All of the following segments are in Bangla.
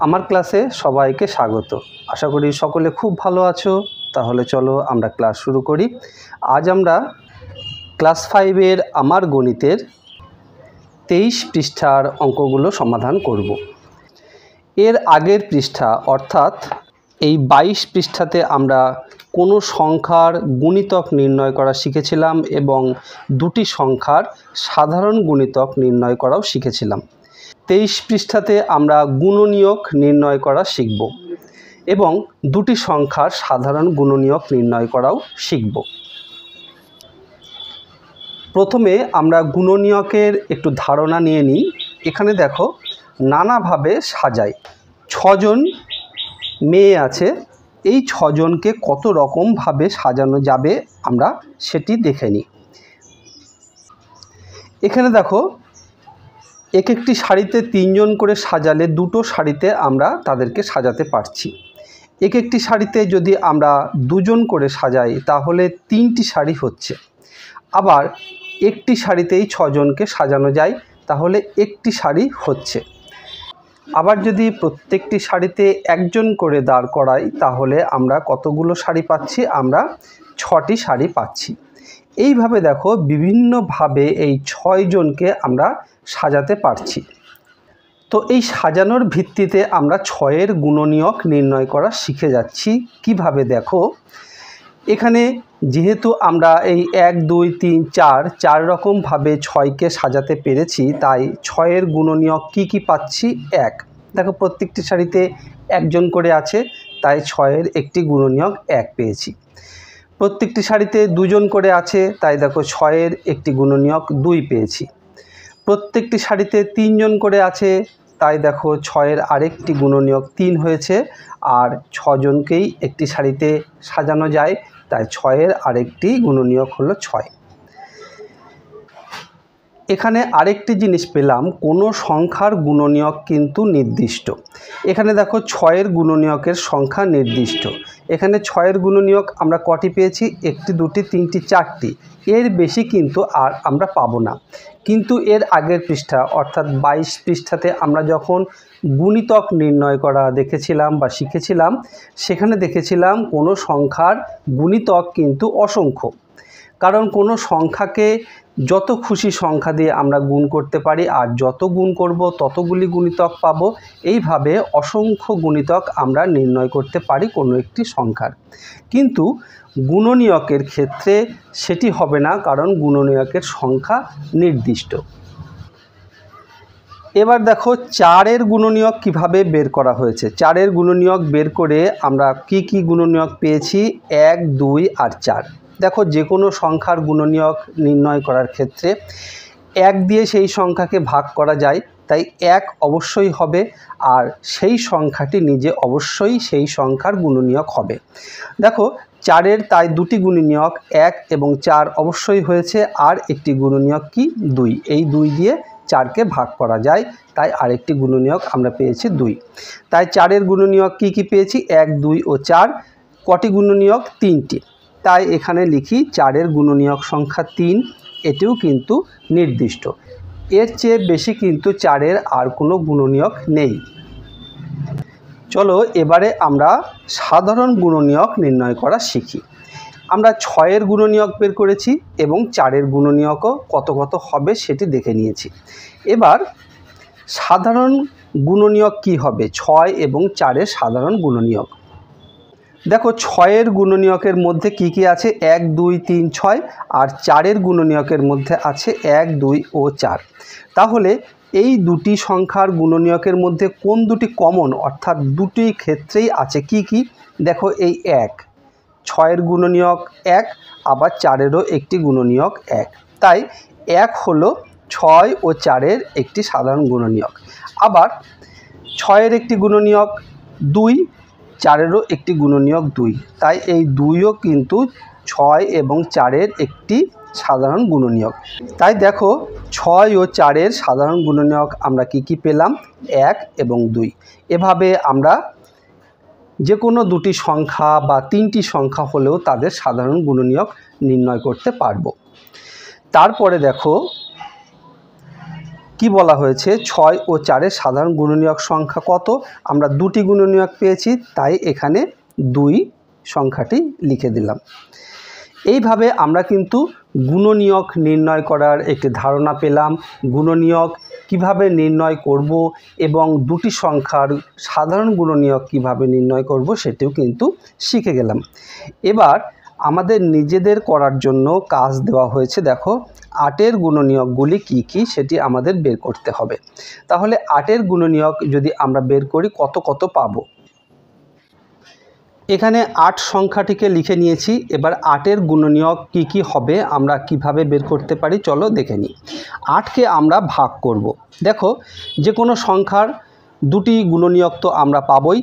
আমার ক্লাসে সবাইকে স্বাগত। আশা করি সকলে খুব ভালো আছো। তাহলে চলো আমরা ক্লাস শুরু করি। আজ আমরা ক্লাস 5-এর আমার গণিতের 23 পৃষ্ঠার অঙ্কগুলো সমাধান করব। এর আগের পৃষ্ঠা অর্থাৎ এই 22 পৃষ্ঠাতে আমরা কোনো সংখ্যার গুণিতক নির্ণয় করা শিখেছিলাম এবং দুটি সংখ্যার সাধারণ গুণিতক নির্ণয় করাও শিখেছিলাম। 23 পৃষ্ঠাতে আমরা গুণনীয়ক নির্ণয় করা শিখব এবং দুটি সংখ্যার সাধারণ গুণনীয়ক নির্ণয় করাও শিখব। প্রথমে আমরা গুণনীয়কের একটু ধারণা নিয়ে নিই। এখানে দেখো নানাভাবে সাজাই। 6 জন মেয়ে আছে, এই 6 জনকে কত রকমভাবে সাজানো যাবে আমরা সেটি দেখে নিই। এখানে দেখো এক একটি শাড়িতে 3 জন করে সাজালে দুটো শাড়িতে আমরা তাদেরকে সাজাতে পারছি। এক একটি শাড়িতে যদি আমরা 2 জন করে সাজাই তাহলে 3টি শাড়ি হচ্ছে। আবার একটি শাড়িতেই 6 জনকে সাজানো যায় তাহলে একটি শাড়ি হচ্ছে। আবার যদি প্রত্যেকটি শাড়িতে 1 জন করে দাঁড় করাই তাহলে আমরা কতগুলো শাড়ি পাচ্ছি? আমরা 6টি শাড়ি পাচ্ছি। এইভাবে দেখো বিভিন্নভাবে এই 6 জনকে আমরা সাজাতে পারছি। তো এই সাজানোর ভিত্তিতে আমরা 6-এর গুণনীয়ক নির্ণয় করা শিখে যাচ্ছি। কিভাবে দেখো, এখানে যেহেতু আমরা এই 1 2 3 4 রকমভাবে 6কে সাজাতে পেরেছি, তাই 6-এর গুণনীয়ক কি পাচ্ছি? 1। দেখো প্রত্যেকটি শাড়িতে 1 জন করে আছে, তাই 6-এর একটি গুণনীয়ক 1 পেয়েছি। প্রত্যেকটি শাড়িতে 2 জন করে আছে, তাই দেখো 6-এর একটি গুণনীয়ক 2 পেয়েছি। প্রত্যেকটি শাড়িতে 3 জন করে আছে, তাই দেখো 6-এর আরেকটি গুণনীয়ক 3 হয়েছে। আর 6 জনকেই একটি শাড়িতে সাজানো যায়, তাই 6-এর আরেকটি গুণনীয়ক হলো 6। এখানে আরেকটি জিনিস পেলাম, কোনো সংখ্যার গুণনীয়ক কিন্তু নির্দিষ্ট। এখানে দেখো 6-এর গুণনীয়কের সংখ্যা নির্দিষ্ট। এখানে 6-এর গুণনীয়ক আমরা কটি পেয়েছি? 1টি 2টি 3টি 4টি, এর বেশি কিন্তু আর আমরা পাবো না। কিন্তু এর আগের পৃষ্ঠা অর্থাৎ 22 পৃষ্ঠাতে আমরা যখন গুণিতক নির্ণয় করা দেখেছিলাম বা শিখেছিলাম, সেখানে দেখেছিলাম কোনো সংখ্যার গুণিতক কিন্তু অসংখ্য। কারণ কোনো সংখ্যাকে যত খুশি সংখ্যা দিয়ে আমরা গুণ করতে পারি, আর যত গুণ করব ততগুলি গুণিতক পাবো। এইভাবে অসংখ্য গুণিতক আমরা নির্ণয় করতে পারি কোনো একটি সংখ্যার। কিন্তু গুণনীয়কের ক্ষেত্রে সেটি হবে না, কারণ গুণনীয়কের সংখ্যা নির্দিষ্ট। এবার দেখো 4-এর গুণনীয়ক কিভাবে বের করা হয়েছে। 4-এর গুণনীয়ক বের করে আমরা কি গুণনীয়ক পেয়েছি? 1 2 আর 4। দেখো যে কোনো সংখ্যার গুণনীয়ক নির্ণয় করার ক্ষেত্রে 1 দিয়ে সেই সংখ্যাকে ভাগ করা যায়, তাই 1 অবশ্যই হবে, আর সেই সংখ্যাটি নিজে অবশ্যই সেই সংখ্যার গুণনীয়ক হবে। দেখো 4-এর তাই দুটি গুণনীয়ক 1 এবং 4 অবশ্যই হয়েছে, আর একটি গুণনীয়ক কি? 2। এই 2 দিয়ে 4কে ভাগ করা যায়, তাই আরেকটি গুণনীয়ক আমরা পেয়েছি 2। তাই 4-এর গুণনীয়ক কি পেয়েছি? 1 2 ও 4। কটি গুণনীয়ক? 3টি। তাই এখানে লিখি 4-এর গুণনীয়ক সংখ্যা 3। এটিও কিন্তু নির্দিষ্ট। এর চেয়ে বেশি কিন্তু 4-এর আর কোনো গুণনীয়ক নেই। চলো এবারে আমরা সাধারণ গুণনীয়ক নির্ণয় করা শিখি। আমরা 6-এর গুণনীয়ক বের করেছি এবং 4-এর গুণনীয়কও কত হবে সেটি দেখে নিয়েছি। এবার সাধারণ গুণনীয়ক কি হবে? 6 এবং 4-এর সাধারণ গুণনীয়ক। দেখো 6-এর গুণনীয়কের মধ্যে কি আছে? 1 2 3 6। আর 4-এর গুণনীয়কের মধ্যে আছে 1 2 ও 4। তাহলে এই দুটি সংখ্যার গুণনীয়কের মধ্যে কোন দুটি কমন, অর্থাৎ দুটি ক্ষেত্রেই আছে কি? দেখো এই 1, 6-এর গুণনীয়ক 1, আবার 4-এরও একটি গুণনীয়ক 1। তাই 1 হলো 6 ও 4-এর একটি সাধারণ গুণনীয়ক। আবার 6-এর একটি গুণনীয়ক 2, 4-এরও একটি গুণনীয়ক 2। তাই এই 2ও কিন্তু 6 এবং 4-এর একটি সাধারণ গুণনীয়ক। তাই দেখো 6 ও 4-এর সাধারণ গুণনীয়ক আমরা কি পেলাম? 1 এবং 2। এভাবে আমরা যে কোনো দুটি সংখ্যা বা 3টি সংখ্যা হলেও তাদের সাধারণ গুণনীয়ক নির্ণয় করতে পারবো। তারপরে দেখো কি বলা হয়েছে 6 ও 4-এর সাধারণ গুণনীয়ক সংখ্যা কত? আমরা দুটি গুণনীয়ক পেয়েছি, তাই এখানে 2 সংখ্যাটি লিখে দিলাম। এইভাবে আমরা কিন্তু গুণনীয়ক নির্ণয় করার একটি ধারণা পেলাম। গুণনীয়ক কিভাবে নির্ণয় করব এবং দুটি সংখ্যার সাধারণ গুণনীয়ক কিভাবে নির্ণয় করব সেটিও কিন্তু শিখে গেলাম। এবার আমাদের নিজেদের করার জন্য কাজ দেওয়া হয়েছে। দেখো 8-এর গুণনীয়কগুলি কি কি সেটি আমাদের বের করতে হবে। তাহলে 8-এর গুণনীয়ক যদি আমরা বের করি কত কত পাবো। এখানে 8 সংখ্যাটিকে লিখে নিয়েছি। এবার 8-এর গুণনীয়ক কি কি হবে আমরা কিভাবে বের করতে পারি চলো দেখে নিই। 8কে আমরা ভাগ করব। দেখো যে কোনো সংখ্যার দুটি গুণনীয়ক তো আমরা পাবই,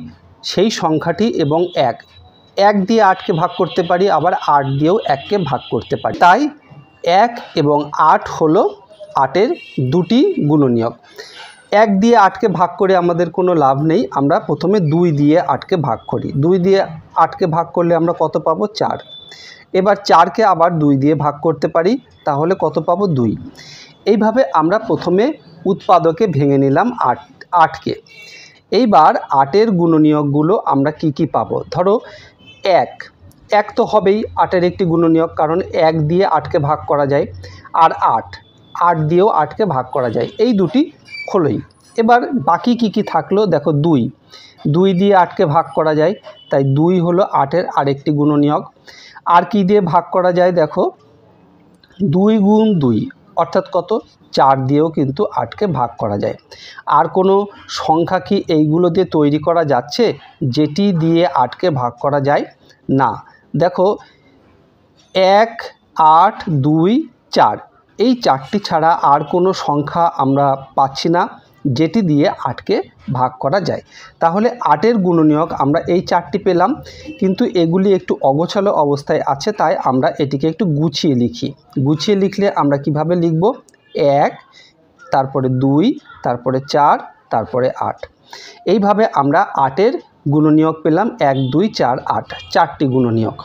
সেই সংখ্যাটি এবং 1 দিয়ে 8কে ভাগ করতে পারি, আবার 8 দিয়েও 1কে ভাগ করতে পারি। তাই 1 এবং 8 হলো 8-এর দুটি গুণনীয়ক। 1 দিয়ে 8কে ভাগ করে আমাদের কোনো লাভ নেই, আমরা প্রথমে 2 দিয়ে 8কে ভাগ করি। 2 দিয়ে 8কে ভাগ করলে আমরা কত পাবো? 4। এবার 4কে আবার 2 দিয়ে ভাগ করতে পারি, তাহলে কত পাবো? 2। এইভাবে আমরা প্রথমে উৎপাদকে ভেঙে নিলাম 8কে। এইবার 8-এর গুণনীয়কগুলো আমরা কি কি পাবো। ধরো 1 তো হবেই 8-এর একটি গুণনীয়ক, কারণ 1 দিয়ে 8কে ভাগ করা যায়, আর 8 দিয়েও 8কে ভাগ করা যায়, এই দুটি হলোই। এবার বাকি কি কি থাকলো দেখো 2 দিয়ে 8কে ভাগ করা যায়, তাই 2 হলো 8-এর আরেকটি গুণনীয়ক। আর কি দিয়ে ভাগ করা যায় দেখো 2 গুণ 2 অর্থাৎ কত? 4 দিয়েও কিন্তু 8কে ভাগ করা যায়। আর কোনো সংখ্যা কি এইগুলো দিয়ে তৈরি করা যাচ্ছে যেটি দিয়ে 8কে ভাগ করা যায় না? দেখো 1, 8, 2, 4 এই 4টি ছাড়া আর কোনো সংখ্যা আমরা পাচ্ছি না যেটি দিয়ে 8কে ভাগ করা যায়। তাহলে 8-এর গুণনীয়ক আমরা এই 4টি পেলাম, কিন্তু এগুলি একটু অগোছালো অবস্থায় আছে, তাই আমরা এটিকে একটু গুছিয়ে লিখি। গুছিয়ে লিখলে আমরা কিভাবে লিখব? 1, তারপরে 2, তারপরে 4, তারপরে 8। এইভাবে আমরা 8-এর গুণনীয়ক পেলাম 1, 2, 4, 8 4টি গুণনীয়ক।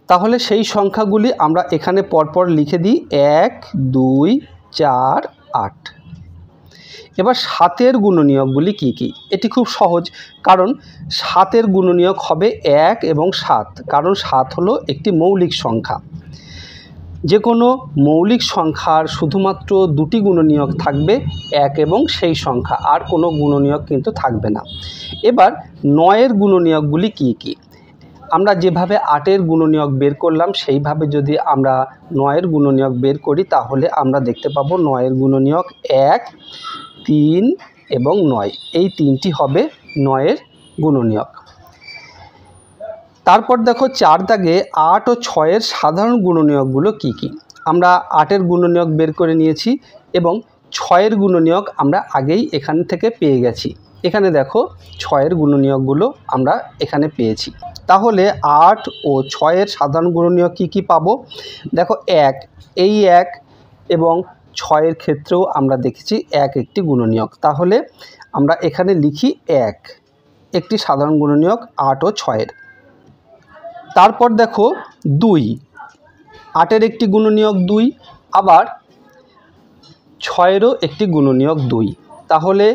তাহলে সেই সংখ্যাগুলি আমরা এখানে পরপর লিখে দিই 1, 2, 4, 8। এবার 7-এর গুণনীয়কগুলি কি কি? এটি খুব সহজ, কারণ 7-এর গুণনীয়ক হবে 1 এবং 7, কারণ 7 হলো একটি মৌলিক সংখ্যা। যে কোনো মৌলিক সংখ্যার শুধুমাত্র দুটি গুণনীয়ক থাকবে, 1 এবং সেই সংখ্যা, আর কোনো গুণনীয়ক কিন্তু থাকবে না। এবার 9-এর গুণনীয়কগুলি কি কি? আমরা যেভাবে 8-এর গুণনীয়ক বের করলাম সেইভাবে যদি আমরা 9-এর গুণনীয়ক বের করি, তাহলে আমরা দেখতে পাবো 9-এর গুণনীয়ক 1, 3 এবং 9, এই 3টি হবে 9-এর গুণনীয়ক। তারপর দেখো 4 দাগে 8 ও 6-এর সাধারণ গুণনীয়কগুলো কি কি? আমরা 8-এর গুণনীয়ক বের করে নিয়েছি এবং 6-এর গুণনীয়ক আমরা আগেই এখান থেকে পেয়ে গেছি। এখানে দেখো 6-এর গুণনীয়কগুলো আমরা এখানে পেয়েছি। তাহলে 8 ও 6-এর সাধারণ গুণনীয়ক কি কি পাবো? দেখো 1, এই 1 এবং 6-এর ক্ষেত্রেও আমরা দেখেছি 1 একটি গুণনীয়ক। তাহলে আমরা এখানে লিখি 1 একটি সাধারণ গুণনীয়ক 8 ও 6-এর। তারপর দেখো 2, 8-এর একটি গুণনীয়ক 2, আবার 6-এরও একটি গুণনীয়ক 2। তাহলে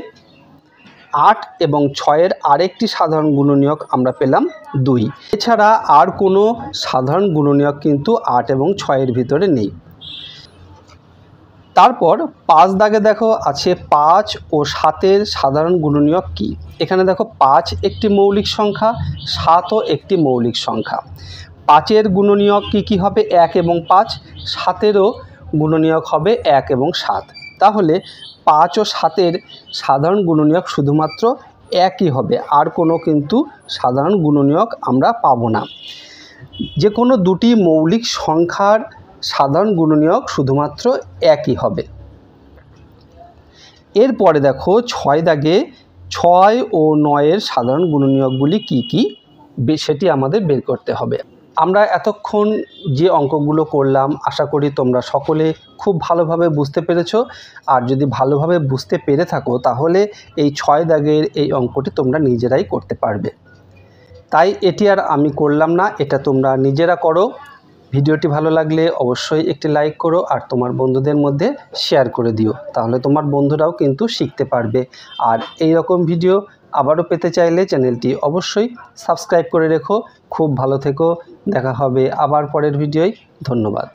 8 এবং 6-এর আরেকটি সাধারণ গুণনীয়ক আমরা পেলাম 2। এছাড়া আর কোনো সাধারণ গুণনীয়ক কিন্তু 8 এবং 6-এর ভিতরে নেই। তারপর 5 দাগে দেখো আছে 5 ও 7-এর সাধারণ গুণনীয়ক কি? এখানে দেখো 5 একটি মৌলিক সংখ্যা, 7ও একটি মৌলিক সংখ্যা। 5-এর গুণনীয়ক কি কি হবে? 1 এবং 5। 7-এরও গুণনীয়ক হবে 1 এবং 7। তাহলে 5 ও 7-এর সাধারণ গুণনীয়ক শুধুমাত্র একই হবে, আর কোনো কিন্তু সাধারণ গুণনীয়ক আমরা পাবো না। যে কোনো দুটি মৌলিক সংখ্যার সাধারণ গুণনীয়ক শুধুমাত্র একই হবে। এরপরে দেখো 6 দাগে 6 ও 9-এর সাধারণ গুণনীয়কগুলি কি কি সেটি আমাদের বের করতে হবে। আমরা এতক্ষণ যে অঙ্কগুলো করলাম আশা করি তোমরা সকলে খুব ভালোভাবে বুঝতে পেরেছো। আর যদি ভালোভাবে বুঝতে পেরে থাকো তাহলে এই 6 দাগের এই অঙ্কটি তোমরা নিজেরাই করতে পারবে। তাই এটি আর আমি করলাম না, এটা তোমরা নিজেরা করো। ভিডিওটি ভালো লাগলে অবশ্যই একটি লাইক করো আর তোমার বন্ধুদের মধ্যে শেয়ার করে দিও, তাহলে তোমার বন্ধুরাও কিন্তু শিখতে পারবে। আর এই রকম ভিডিও আবারও পেতে চাইলে চ্যানেলটি অবশ্যই সাবস্ক্রাইব করে রেখো। খুব ভালো থেকো, দেখা হবে আবার পরের ভিডিওয়। ধন্যবাদ।